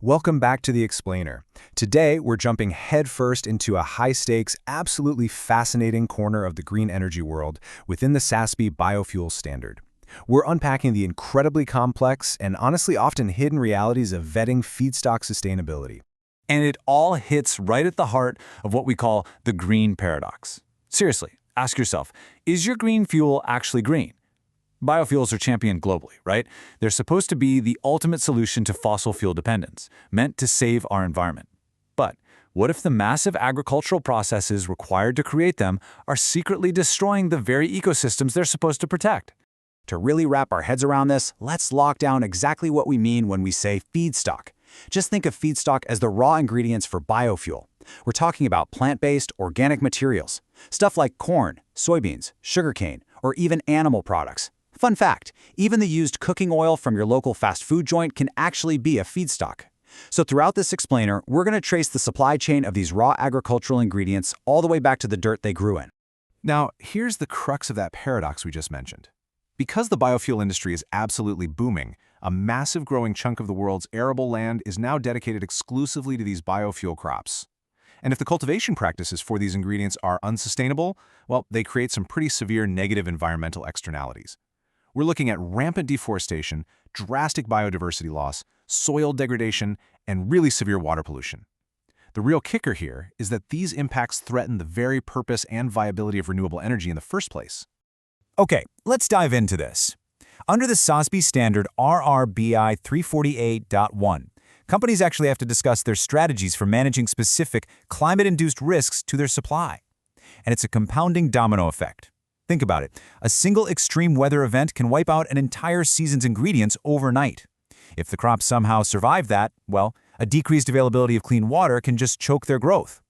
Welcome back to The Explainer. Today, we're jumping headfirst into a high-stakes, absolutely fascinating corner of the green energy world within the SASB biofuel standard. We're unpacking the incredibly complex and honestly often hidden realities of vetting feedstock sustainability. And it all hits right at the heart of what we call the green paradox. Seriously, ask yourself, is your green fuel actually green? Biofuels are championed globally, right? They're supposed to be the ultimate solution to fossil fuel dependence, meant to save our environment. But what if the massive agricultural processes required to create them are secretly destroying the very ecosystems they're supposed to protect? To really wrap our heads around this, let's lock down exactly what we mean when we say feedstock. Just think of feedstock as the raw ingredients for biofuel. We're talking about plant-based, organic materials. Stuff like corn, soybeans, sugarcane, or even animal products. Fun fact, even the used cooking oil from your local fast food joint can actually be a feedstock. So throughout this explainer, we're going to trace the supply chain of these raw agricultural ingredients all the way back to the dirt they grew in. Now, here's the crux of that paradox we just mentioned. Because the biofuel industry is absolutely booming, a massive growing chunk of the world's arable land is now dedicated exclusively to these biofuel crops. And if the cultivation practices for these ingredients are unsustainable, well, they create some pretty severe negative environmental externalities. We're looking at rampant deforestation, drastic biodiversity loss, soil degradation, and really severe water pollution. The real kicker here is that these impacts threaten the very purpose and viability of renewable energy in the first place. Okay, let's dive into this. Under the SASB standard RRBI 348.1, companies actually have to discuss their strategies for managing specific climate-induced risks to their supply. And it's a compounding domino effect. Think about it. A single extreme weather event can wipe out an entire season's ingredients overnight. If the crops somehow survive that, well, a decreased availability of clean water can just choke their growth.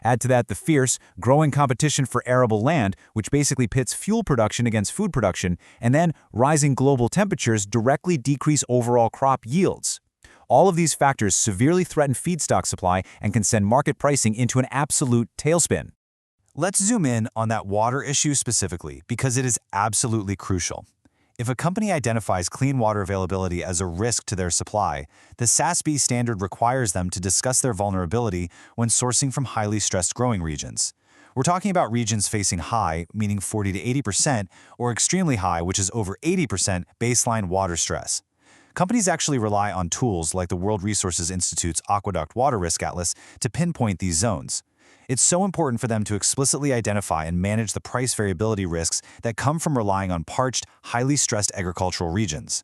Add to that the fierce, growing competition for arable land, which basically pits fuel production against food production, and then rising global temperatures directly decrease overall crop yields. All of these factors severely threaten feedstock supply and can send market pricing into an absolute tailspin. Let's zoom in on that water issue specifically, because it is absolutely crucial. If a company identifies clean water availability as a risk to their supply, the SASB standard requires them to discuss their vulnerability when sourcing from highly stressed growing regions. We're talking about regions facing high, meaning 40 to 80%, or extremely high, which is over 80% baseline water stress. Companies actually rely on tools like the World Resources Institute's Aqueduct Water Risk Atlas to pinpoint these zones. It's so important for them to explicitly identify and manage the price variability risks that come from relying on parched, highly stressed agricultural regions.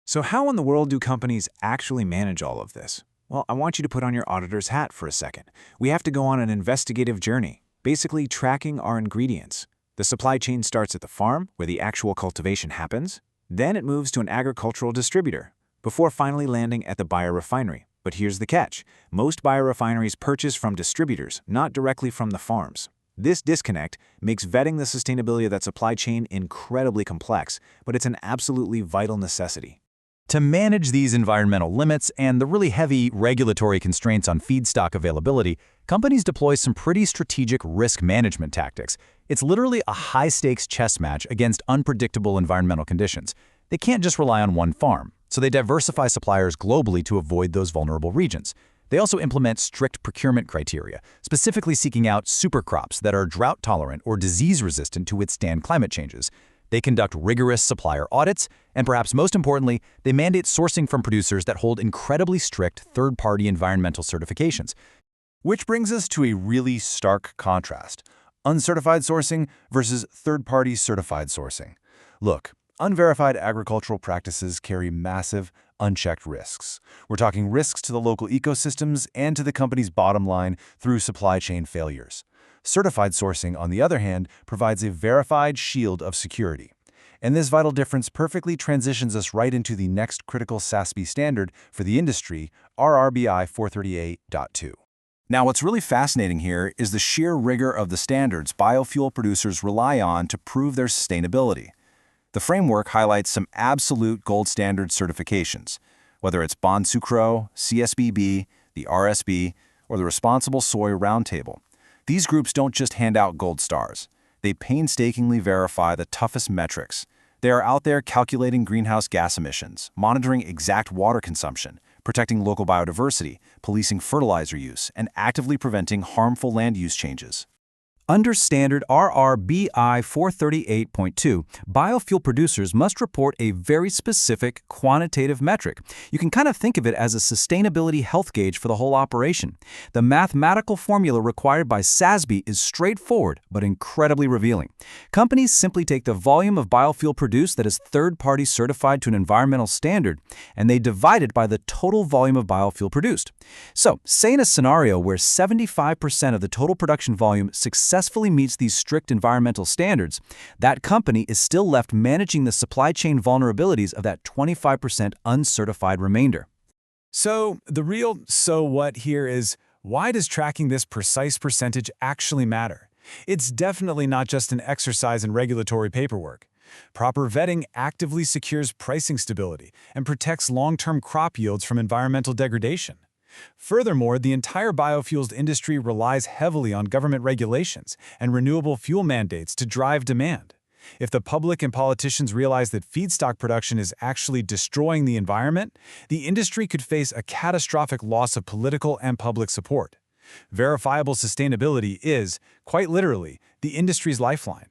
So how in the world do companies actually manage all of this? Well, I want you to put on your auditor's hat for a second. We have to go on an investigative journey, basically tracking our ingredients. The supply chain starts at the farm, where the actual cultivation happens. Then it moves to an agricultural distributor, before finally landing at the biorefinery. But here's the catch. Most biorefineries purchase from distributors, not directly from the farms. This disconnect makes vetting the sustainability of that supply chain incredibly complex, but it's an absolutely vital necessity. To manage these environmental limits and the really heavy regulatory constraints on feedstock availability, companies deploy some pretty strategic risk management tactics. It's literally a high-stakes chess match against unpredictable environmental conditions. They can't just rely on one farm, so they diversify suppliers globally to avoid those vulnerable regions. They also implement strict procurement criteria, specifically seeking out supercrops that are drought-tolerant or disease-resistant to withstand climate changes. They conduct rigorous supplier audits, and perhaps most importantly, they mandate sourcing from producers that hold incredibly strict third-party environmental certifications. Which brings us to a really stark contrast: uncertified sourcing versus third-party certified sourcing. Look, unverified agricultural practices carry massive, unchecked risks. We're talking risks to the local ecosystems and to the company's bottom line through supply chain failures. Certified sourcing, on the other hand, provides a verified shield of security. And this vital difference perfectly transitions us right into the next critical SASB standard for the industry, RRBI 438.2. Now, what's really fascinating here is the sheer rigor of the standards biofuel producers rely on to prove their sustainability. The framework highlights some absolute gold standard certifications, whether it's Bonsucro, CSBB, the RSB, or the Responsible Soy Roundtable. These groups don't just hand out gold stars. They painstakingly verify the toughest metrics. They are out there calculating greenhouse gas emissions, monitoring exact water consumption, protecting local biodiversity, policing fertilizer use, and actively preventing harmful land use changes. Under Standard RRBI 438.2, biofuel producers must report a very specific quantitative metric. You can kind of think of it as a sustainability health gauge for the whole operation. The mathematical formula required by SASB is straightforward but incredibly revealing. Companies simply take the volume of biofuel produced that is third-party certified to an environmental standard, and they divide it by the total volume of biofuel produced. So, say in a scenario where 75% of the total production volume successfully meets these strict environmental standards, that company is still left managing the supply chain vulnerabilities of that 25% uncertified remainder. So, the real so what here is, why does tracking this precise percentage actually matter? It's definitely not just an exercise in regulatory paperwork. Proper vetting actively secures pricing stability and protects long-term crop yields from environmental degradation. Furthermore, the entire biofuels industry relies heavily on government regulations and renewable fuel mandates to drive demand. If the public and politicians realize that feedstock production is actually destroying the environment, the industry could face a catastrophic loss of political and public support. Verifiable sustainability is, quite literally, the industry's lifeline.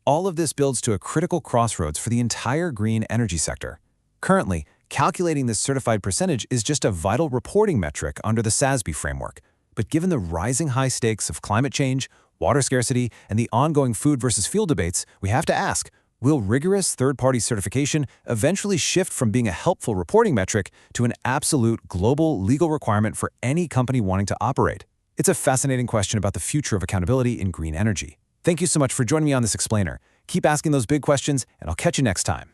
All of this builds to a critical crossroads for the entire green energy sector. Currently, calculating this certified percentage is just a vital reporting metric under the SASB framework. But given the rising high stakes of climate change, water scarcity, and the ongoing food versus fuel debates, we have to ask, will rigorous third-party certification eventually shift from being a helpful reporting metric to an absolute global legal requirement for any company wanting to operate? It's a fascinating question about the future of accountability in green energy. Thank you so much for joining me on this explainer. Keep asking those big questions, and I'll catch you next time.